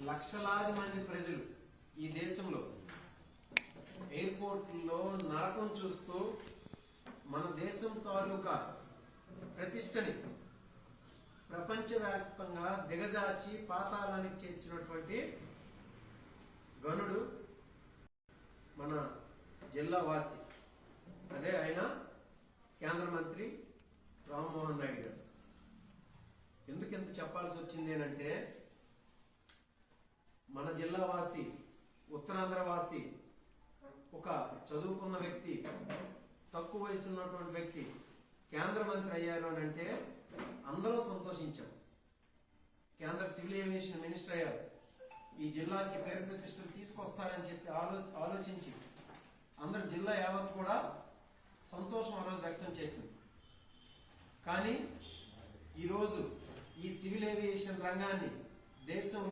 లక్షలాది మంది ప్రజలు ఈ దేశంలో ఎయిర్పోర్ట్లో నరకం చూస్తూ మన దేశం తాలూకా ప్రతిష్టని ప్రపంచవ్యాప్తంగా దిగజార్చి పాతాళానికి చేర్చినటువంటి గనుడు మన జిల్లా వాసి. అదే ఆయన కేంద్ర మంత్రి రామ్మోహన్ నాయుడు గారు. ఎందుకు ఎంత చెప్పాల్సి వచ్చింది అంటే, మన జిల్లా వాసి, ఉత్తరాంధ్ర వాసి, ఒక చదువుకున్న వ్యక్తి, తక్కువ వయసు ఉన్నటువంటి వ్యక్తి కేంద్ర మంత్రి అయ్యారు అని అంటే అందరూ సంతోషించాం. కేంద్ర సివిల్ ఏవియేషన్ మినిస్టర్ అయ్యారు, ఈ జిల్లాకి పేరు ప్రతిష్టలు తీసుకొస్తారని చెప్పి ఆలోచించి అందరు జిల్లా యావత్ కూడా సంతోషం ఆ రోజు వ్యక్తం చేసింది. కానీ ఈరోజు ఈ సివిల్ ఏవియేషన్ రంగాన్ని దేశం